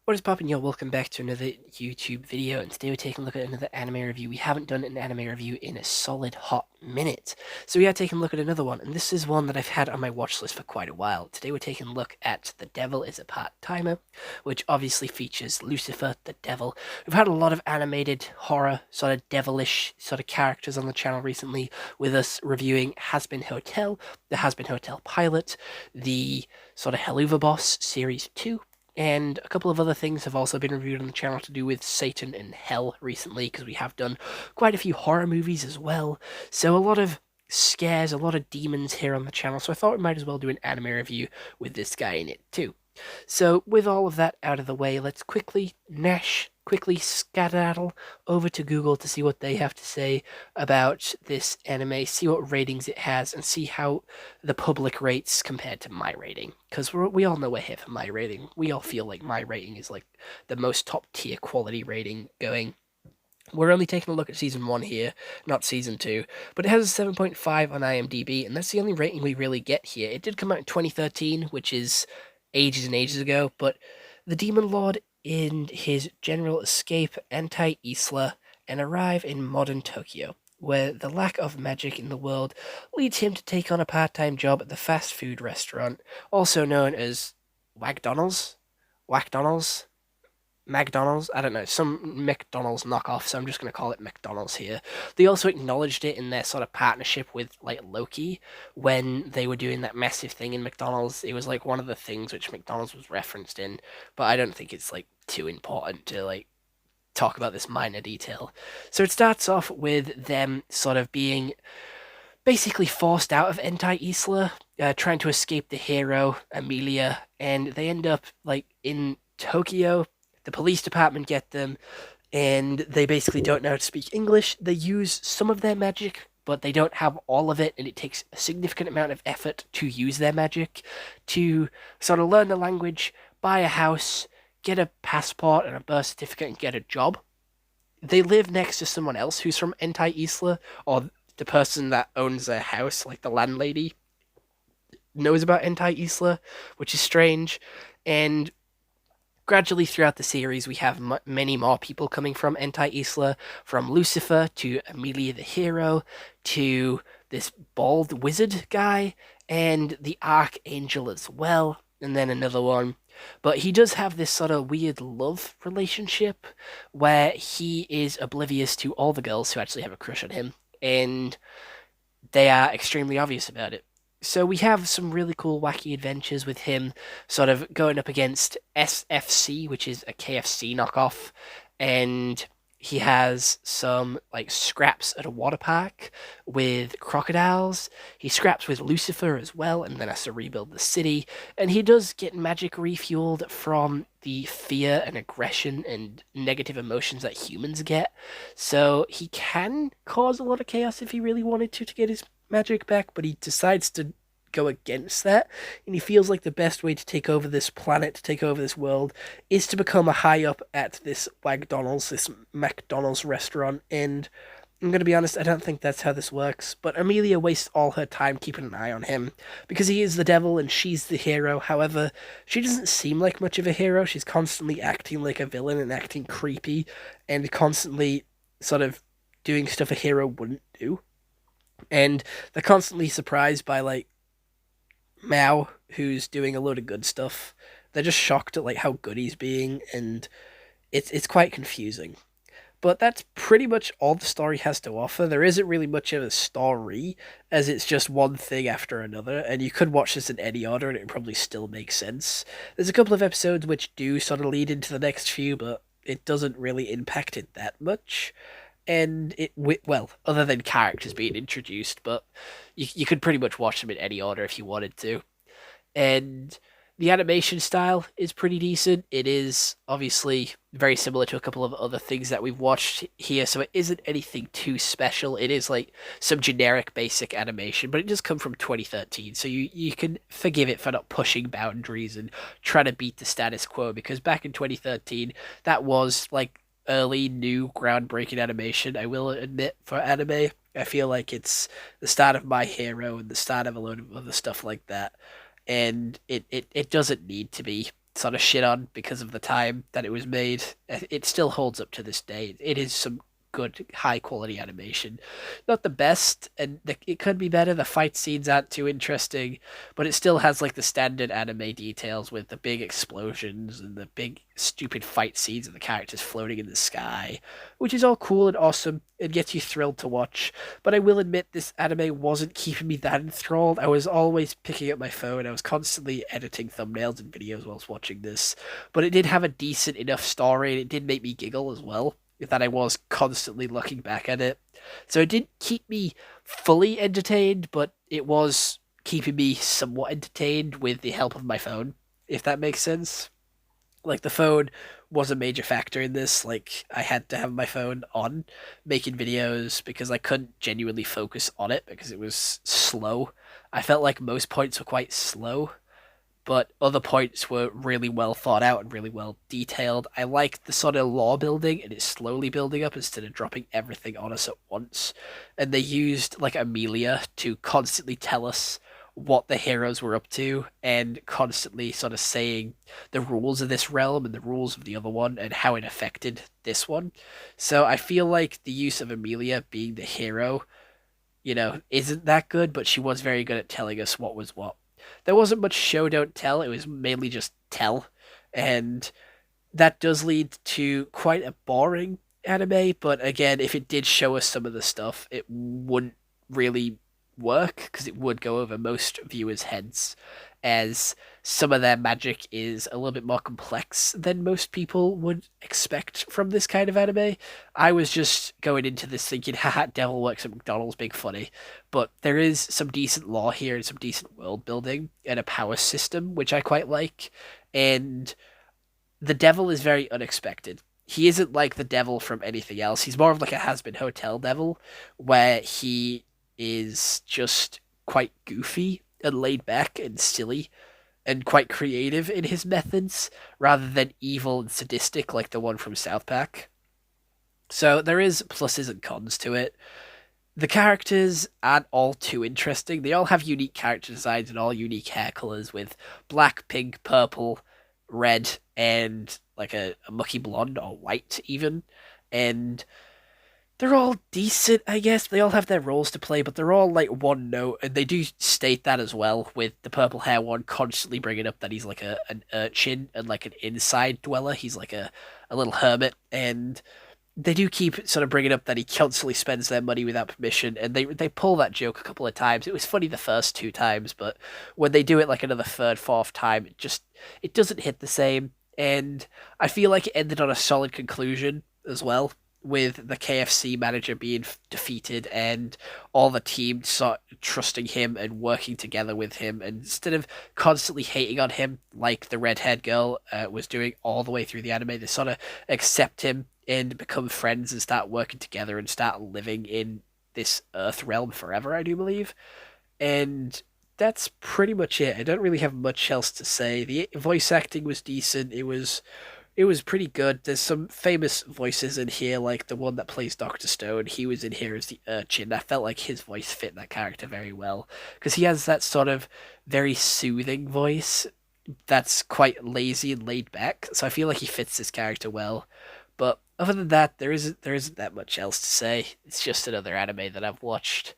What is poppin', yo? Welcome back to another YouTube video, and today we're taking a look at another anime review. We haven't done an anime review in a solid hot minute, so we are taking a look at another one, and this is one that I've had on my watch list for quite a while. Today we're taking a look at The Devil is a Part-Timer, which obviously features Lucifer, the devil. We've had a lot of animated horror, sort of devilish sort of characters on the channel recently, with us reviewing Hazbin Hotel, the Hazbin Hotel pilot, the sort of Helluva Boss Series 2, and a couple of other things have also been reviewed on the channel to do with Satan and Hell recently, because we have done quite a few horror movies as well. So a lot of scares, a lot of demons here on the channel, so I thought we might as well do an anime review with this guy in it too. So with all of that out of the way, let's quickly skedaddle over to Google to see what they have to say about this anime, see what ratings it has, and see how the public rates compared to my rating. Because we all know we're here for my rating. We all feel like my rating is like the most top tier quality rating going. We're only taking a look at Season 1 here, not Season 2, but it has a 7.5 on IMDb, and that's the only rating we really get here. It did come out in 2013, which is ages and ages ago, but the Demon Lord and his general escape Anti-Isla and arrive in modern Tokyo, where the lack of magic in the world leads him to take on a part-time job at the fast food restaurant, also known as Wagdonald's? Whackdonald's? McDonald's? I don't know, some McDonald's knockoff, so I'm just going to call it McDonald's here. They also acknowledged it in their sort of partnership with, like, Loki, when they were doing that massive thing in McDonald's. It was, like, one of the things which McDonald's was referenced in, but I don't think it's, like, too important to, like, talk about this minor detail. So it starts off with them sort of being basically forced out of Anti-Isla, trying to escape the hero, Amelia, and they end up, like, in Tokyo. The police department get them, and they basically don't know how to speak English. They use some of their magic, but they don't have all of it, and it takes a significant amount of effort to use their magic, to sort of learn the language, buy a house, get a passport and a birth certificate, and get a job. They live next to someone else who's from Anti-Isla, or the person that owns their house, like the landlady, knows about Anti-Isla, which is strange, and gradually throughout the series, we have many more people coming from Anti-Isla, from Lucifer to Amelia the hero to this bald wizard guy and the Archangel as well, and then another one. But he does have this sort of weird love relationship where he is oblivious to all the girls who actually have a crush on him, and they are extremely obvious about it. So we have some really cool wacky adventures with him sort of going up against SFC, which is a KFC knockoff, and he has some like scraps at a water park with crocodiles. He scraps with Lucifer as well, and then has to rebuild the city. And he does get magic refueled from the fear and aggression and negative emotions that humans get. So he can cause a lot of chaos if he really wanted to get his magic back, but he decides to go against that, and he feels like the best way to take over this planet, to take over this world, is to become a high up at this McDonald's, this McDonald's restaurant. And I'm going to be honest, I don't think that's how this works, but Amelia wastes all her time keeping an eye on him, because he is the devil and she's the hero. However, she doesn't seem like much of a hero. She's constantly acting like a villain and acting creepy, and constantly sort of doing stuff a hero wouldn't do. And they're constantly surprised by, like, Mao, who's doing a load of good stuff. They're just shocked at like how good he's being, and it's quite confusing. But that's pretty much all the story has to offer. There isn't really much of a story, as it's just one thing after another, and you could watch this in any order and it probably still makes sense. There's a couple of episodes which do sort of lead into the next few, but it doesn't really impact it that much. And well, other than characters being introduced, but you could pretty much watch them in any order if you wanted to. And the animation style is pretty decent. It is obviously very similar to a couple of other things that we've watched here, so it isn't anything too special. It is like some generic basic animation, but it does come from 2013, so you can forgive it for not pushing boundaries and trying to beat the status quo, because back in 2013, that was like early, new, groundbreaking animation. I will admit, for anime, I feel like it's the start of My Hero and the start of a load of other stuff like that. And it doesn't need to be sort of shit on because of the time that it was made. It still holds up to this day. It is some good, high quality animation. Not the best, and it could be better. The fight scenes aren't too interesting, but it still has like the standard anime details with the big explosions and the big stupid fight scenes and the characters floating in the sky, which is all cool and awesome and gets you thrilled to watch. But I will admit this anime wasn't keeping me that enthralled. I was always picking up my phone. I was constantly editing thumbnails and videos whilst watching this. But it did have a decent enough story and it did make me giggle as well, that I was constantly looking back at it. So it didn't keep me fully entertained, but it was keeping me somewhat entertained with the help of my phone, if that makes sense. Like the phone was a major factor in this. Like I had to have my phone on making videos because I couldn't genuinely focus on it because it was slow. I felt like most points were quite slow, but other points were really well thought out and really well detailed. I liked the sort of lore building and it's slowly building up instead of dropping everything on us at once. And they used like Amelia to constantly tell us what the heroes were up to and constantly sort of saying the rules of this realm and the rules of the other one and how it affected this one. So I feel like the use of Amelia being the hero, isn't that good, but she was very good at telling us what was what. There wasn't much show don't tell, it was mainly just tell. And that does lead to quite a boring anime, but again, if it did show us some of the stuff, it wouldn't really work because it would go over most viewers' heads, as some of their magic is a little bit more complex than most people would expect from this kind of anime. I was just going into this thinking, haha, Devil works at McDonald's, being funny. But there is some decent lore here and some decent world building and a power system, which I quite like. And the devil is very unexpected. He isn't like the devil from anything else. He's more of like a has-been hotel devil, where he is just quite goofy and laid back and silly and quite creative in his methods rather than evil and sadistic like the one from South Park. So there is pluses and cons to it. The characters aren't all too interesting. They all have unique character designs and all unique hair colors with black, pink, purple, red, and like a mucky blonde or white even. And they're all decent, I guess. They all have their roles to play, but they're all like one note, and they do state that as well. With the purple hair one constantly bringing up that he's like an urchin and like an inside dweller. He's like a little hermit, and they do keep sort of bringing up that he constantly spends their money without permission, and they pull that joke a couple of times. It was funny the first two times, but when they do it like another third, fourth time, it doesn't hit the same. And I feel like it ended on a solid conclusion as well, with the KFC manager being defeated and all the team sort of trusting him and working together with him, and instead of constantly hating on him like the redhead girl was doing all the way through the anime, they sort of accept him and become friends and start working together and start living in this Earth realm forever, I do believe. And that's pretty much it. I don't really have much else to say. The voice acting was decent. It was pretty good. There's some famous voices in here, like the one that plays Dr. Stone. He was in here as the urchin. I felt like his voice fit that character very well because he has that sort of very soothing voice that's quite lazy and laid back. So I feel like he fits this character well. But other than that, there isn't that much else to say. It's just another anime that I've watched.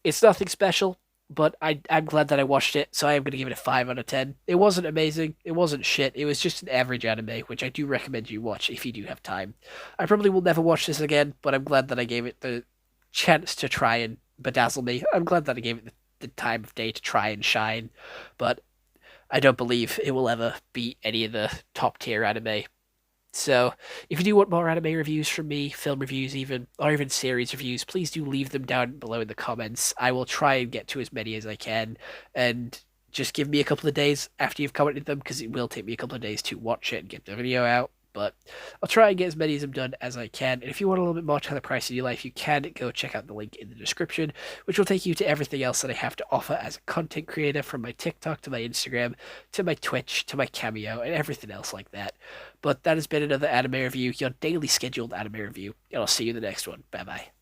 It's nothing special, but I'm glad that I watched it, so I am going to give it a 5 out of 10. It wasn't amazing, it wasn't shit, it was just an average anime, which I do recommend you watch if you do have time. I probably will never watch this again, but I'm glad that I gave it the chance to try and bedazzle me. I'm glad that I gave it the time of day to try and shine, but I don't believe it will ever beat any of the top tier anime. So, if you do want more anime reviews from me, film reviews even, or even series reviews, please do leave them down below in the comments. I will try and get to as many as I can, and just give me a couple of days after you've commented them, because it will take me a couple of days to watch it and get the video out. But I'll try and get as many of them done as I can. And if you want a little bit more Tyler Price in your life, you can go check out the link in the description, which will take you to everything else that I have to offer as a content creator, from my TikTok to my Instagram to my Twitch to my Cameo and everything else like that. But that has been another anime review, your daily scheduled anime review, and I'll see you in the next one. Bye bye.